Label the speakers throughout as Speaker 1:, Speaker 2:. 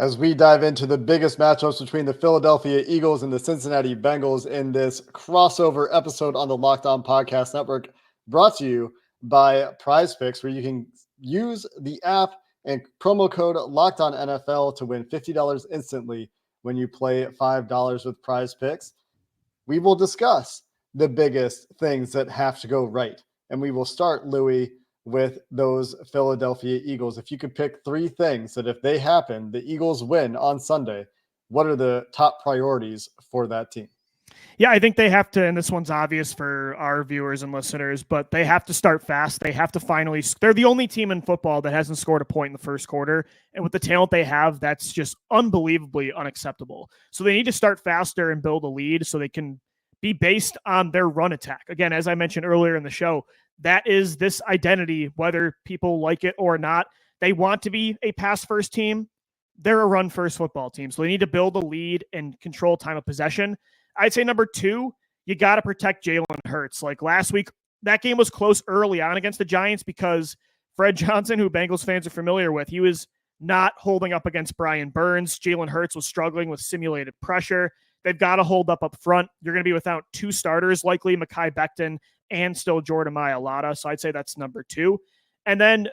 Speaker 1: As we dive into the biggest matchups between the Philadelphia Eagles and the Cincinnati Bengals in this crossover episode on the Locked On Podcast Network, brought to you by PrizePicks, where you can use the app and promo code Locked On NFL to win $50 instantly when you play $5 with PrizePicks. We will discuss the biggest things that have to go right, and we will start, Louis, with those Philadelphia Eagles. If you could pick three things that if they happen, the Eagles win on Sunday, what are the top priorities for that team?
Speaker 2: Yeah, I think they have to, and this one's obvious for our viewers and listeners, but they have to start fast. They have to finally, they're the only team in football that hasn't scored a point in the first quarter. And with the talent they have, that's just unbelievably unacceptable. So they need to start faster and build a lead so they can be based on their run attack. Again, as I mentioned earlier in the show, that is this identity, whether people like it or not. They want to be a pass-first team. They're a run-first football team. So they need to build a lead and control time of possession. I'd say number two, you got to protect Jalen Hurts. Like last week, that game was close early on against the Giants because Fred Johnson, who Bengals fans are familiar with, he was not holding up against Brian Burns. Jalen Hurts was struggling with simulated pressure. They've got to hold up front. You're going to be without two starters, likely Mekhi Becton and still Jordan Mailata. So I'd say that's number two. And then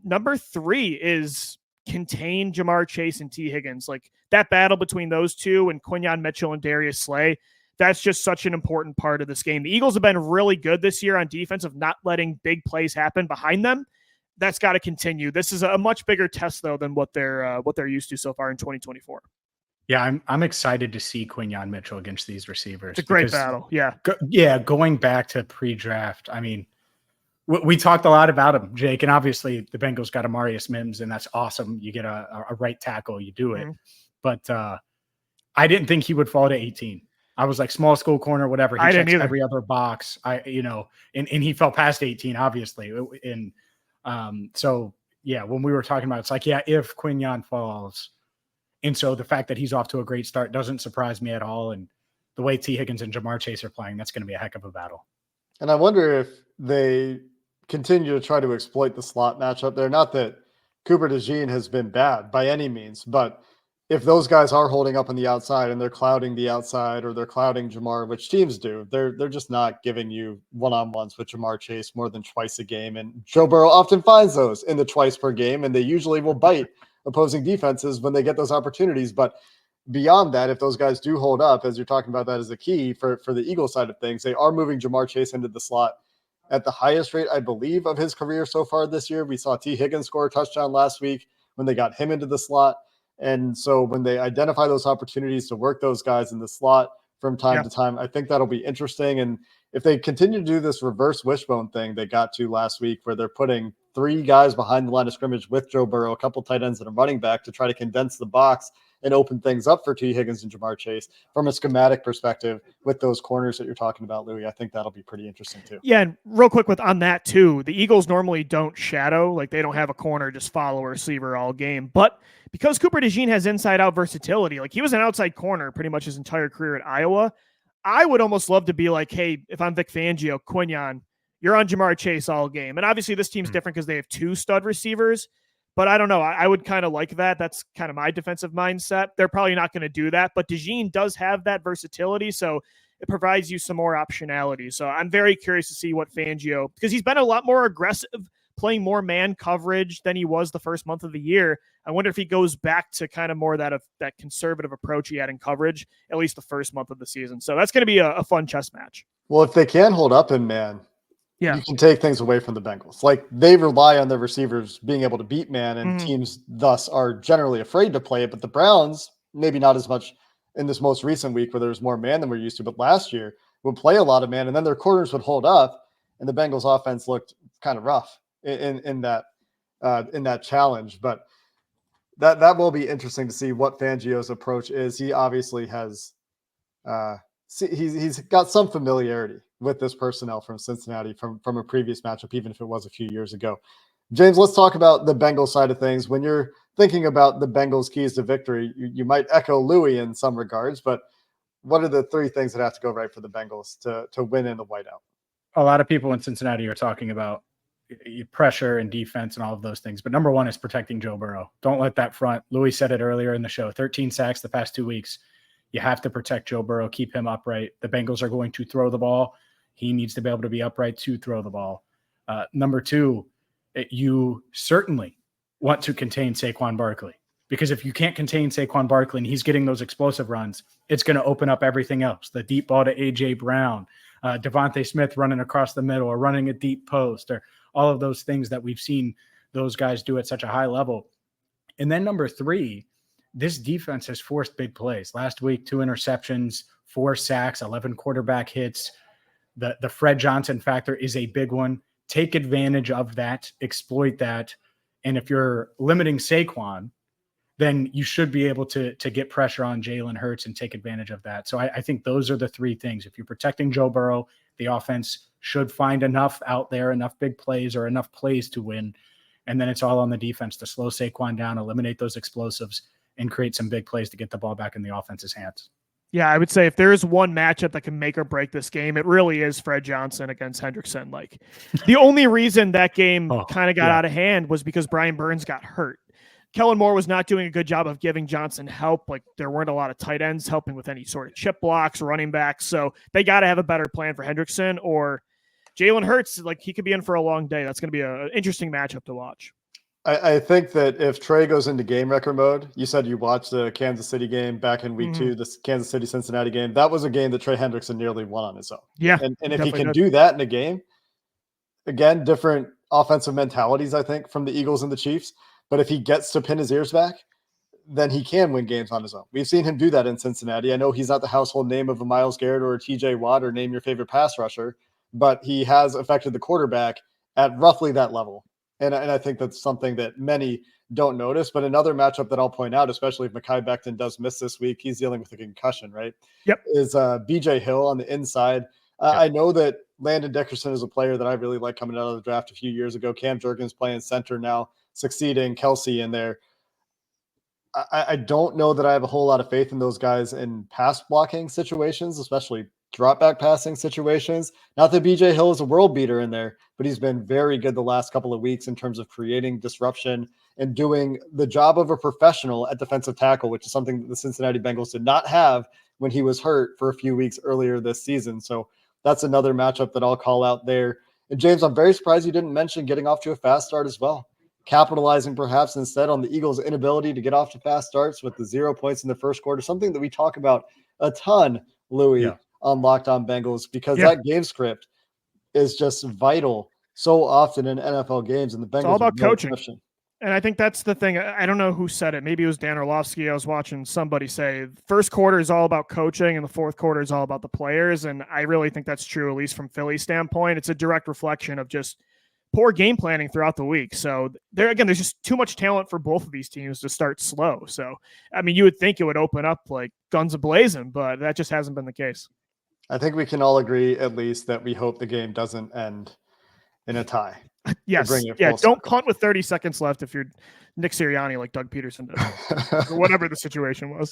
Speaker 2: number three is contain Jamar Chase and T. Higgins. Like that battle between those two and Quinyon Mitchell and Darius Slay, that's just such an important part of this game. The Eagles have been really good this year on defense of not letting big plays happen behind them. That's got to continue. This is a much bigger test, though, than what they're used to so far in 2024.
Speaker 3: Yeah, I'm excited to see Quinyon Mitchell against these receivers.
Speaker 2: It's a great battle. Yeah.
Speaker 3: Going back to pre-draft, I mean, we talked a lot about him, Jake, and obviously the Bengals got Amarius Mims, and that's awesome. You get a right tackle, you do it. Mm-hmm. But I didn't think he would fall to 18. I was like small school corner, whatever. He checks every other box. And he fell past 18, obviously. And so, yeah, when we were talking about it, it's like, yeah, if Quinyon falls. And so the fact that he's off to a great start doesn't surprise me at all. And the way T. Higgins and Jamar Chase are playing, that's going to be a heck of a battle.
Speaker 1: And I wonder if they continue to try to exploit the slot matchup there. Not that Cooper DeJean has been bad by any means, but if those guys are holding up on the outside and they're clouding the outside or they're clouding Jamar, which teams do, they're just not giving you one-on-ones with Jamar Chase more than twice a game. And Joe Burrow often finds those in the twice per game, and they usually will bite opposing defenses when they get those opportunities. But beyond that, if those guys do hold up, as you're talking about, that is a key for the Eagles side of things. They are moving Jamar Chase into the slot at the highest rate, I believe, of his career so far this year. We saw T. Higgins score a touchdown last week when they got him into the slot. And so when they identify those opportunities to work those guys in the slot from time to time, I think that'll be interesting. And if they continue to do this reverse wishbone thing they got to last week, where they're putting three guys behind the line of scrimmage with Joe Burrow, a couple tight ends and a running back to try to condense the box and open things up for T. Higgins and Jamar Chase from a schematic perspective with those corners that you're talking about, Louis, I think that'll be pretty interesting too.
Speaker 2: Yeah, and real quick on that too, the Eagles normally don't shadow, like they don't have a corner just follow a receiver all game. But because Cooper DeJean has inside-out versatility, like he was an outside corner pretty much his entire career at Iowa, I would almost love to be like, hey, if I'm Vic Fangio, Quinyon, you're on Jamar Chase all game. And obviously this team's different because they have two stud receivers. But I don't know. I would kind of like that. That's kind of my defensive mindset. They're probably not going to do that. But DeJean does have that versatility, so it provides you some more optionality. So I'm very curious to see what Fangio, because he's been a lot more aggressive, playing more man coverage than he was the first month of the year. I wonder if he goes back to kind of more that conservative approach he had in coverage, at least the first month of the season. So that's going to be a fun chess match.
Speaker 1: Well, if they can hold up in man, you can take things away from the Bengals. Like they rely on their receivers being able to beat man, and teams thus are generally afraid to play it. But the Browns, maybe not as much in this most recent week where there's more man than we're used to, but last year would play a lot of man, and then their corners would hold up, and the Bengals offense looked kind of rough in that challenge. But that will be interesting to see what Fangio's approach is. He obviously has he's got some familiarity with this personnel from Cincinnati from a previous matchup, even if it was a few years ago. James, let's talk about the Bengals side of things. When you're thinking about the Bengals' keys to victory, you might echo Louis in some regards, but what are the three things that have to go right for the Bengals to win in the whiteout?
Speaker 3: A lot of people in Cincinnati are talking about pressure and defense and all of those things. But number one is protecting Joe Burrow. Don't let that front. Louis said it earlier in the show, 13 sacks the past 2 weeks. You have to protect Joe Burrow, keep him upright. The Bengals are going to throw the ball. He needs to be able to be upright to throw the ball. Number two, you certainly want to contain Saquon Barkley, because if you can't contain Saquon Barkley and he's getting those explosive runs, it's going to open up everything else. The deep ball to A.J. Brown, Devontae Smith running across the middle or running a deep post, or all of those things that we've seen those guys do at such a high level. And then number three, this defense has forced big plays. Last week, 2 interceptions, 4 sacks, 11 quarterback hits. The Fred Johnson factor is a big one. Take advantage of that, exploit that. And if you're limiting Saquon, then you should be able to get pressure on Jalen Hurts and take advantage of that. So I think those are the 3 things. If you're protecting Joe Burrow, the offense should find enough out there, enough big plays or enough plays to win. And then it's all on the defense to slow Saquon down, eliminate those explosives, and create some big plays to get the ball back in the offense's hands.
Speaker 2: Yeah, I would say if there is one matchup that can make or break this game, it really is Fred Johnson against Hendrickson. Like, the only reason that game kind of got out of hand was because Brian Burns got hurt. Kellen Moore was not doing a good job of giving Johnson help. Like, there weren't a lot of tight ends helping with any sort of chip blocks, running backs. So they got to have a better plan for Hendrickson, or Jalen Hurts. Like, he could be in for a long day. That's going to be an interesting matchup to watch.
Speaker 1: I think that if Trey goes into game record mode, you said you watched the Kansas City game back in week 2, the Kansas City Cincinnati game. That was a game that Trey Hendrickson nearly won on his own.
Speaker 2: Yeah.
Speaker 1: And if he can do that in a game, again, different offensive mentalities, I think, from the Eagles and the Chiefs. But if he gets to pin his ears back, then he can win games on his own. We've seen him do that in Cincinnati. I know he's not the household name of a Myles Garrett or a TJ Watt or name your favorite pass rusher, but he has affected the quarterback at roughly that level. And I think that's something that many don't notice. But another matchup that I'll point out, especially if Mekhi Becton does miss this week, he's dealing with a concussion, right?
Speaker 2: Yep.
Speaker 1: Is BJ Hill on the inside. I know that Landon Dickerson is a player that I really like coming out of the draft a few years ago. Cam Jurgens playing center now, succeeding. Kelsey in there. I don't know that I have a whole lot of faith in those guys in pass blocking situations, especially drop back passing situations. Not that BJ Hill is a world beater in there, but he's been very good the last couple of weeks in terms of creating disruption and doing the job of a professional at defensive tackle, which is something that the Cincinnati Bengals did not have when he was hurt for a few weeks earlier this season. So that's another matchup that I'll call out there. And James, I'm very surprised you didn't mention getting off to a fast start as well. Capitalizing perhaps instead on the Eagles' inability to get off to fast starts with the 0 points in the first quarter, something that we talk about a ton, Louis, on Locked On Bengals, because that game script is just vital so often in NFL games, and the Bengals
Speaker 2: it's all about coaching.
Speaker 1: Exception.
Speaker 2: And I think that's the thing. I don't know who said it. Maybe it was Dan Orlovsky. I was watching somebody say first quarter is all about coaching and the fourth quarter is all about the players. And I really think that's true, at least from Philly's standpoint. It's a direct reflection of just poor game planning throughout the week. So there's just too much talent for both of these teams to start slow. So, I mean, you would think it would open up like guns a-blazing, but that just hasn't been the case.
Speaker 1: I think we can all agree, at least, that we hope the game doesn't end in a tie.
Speaker 2: Yes. Yeah. Don't punt with 30 seconds left if you're Nick Sirianni like Doug Peterson did, or whatever the situation was.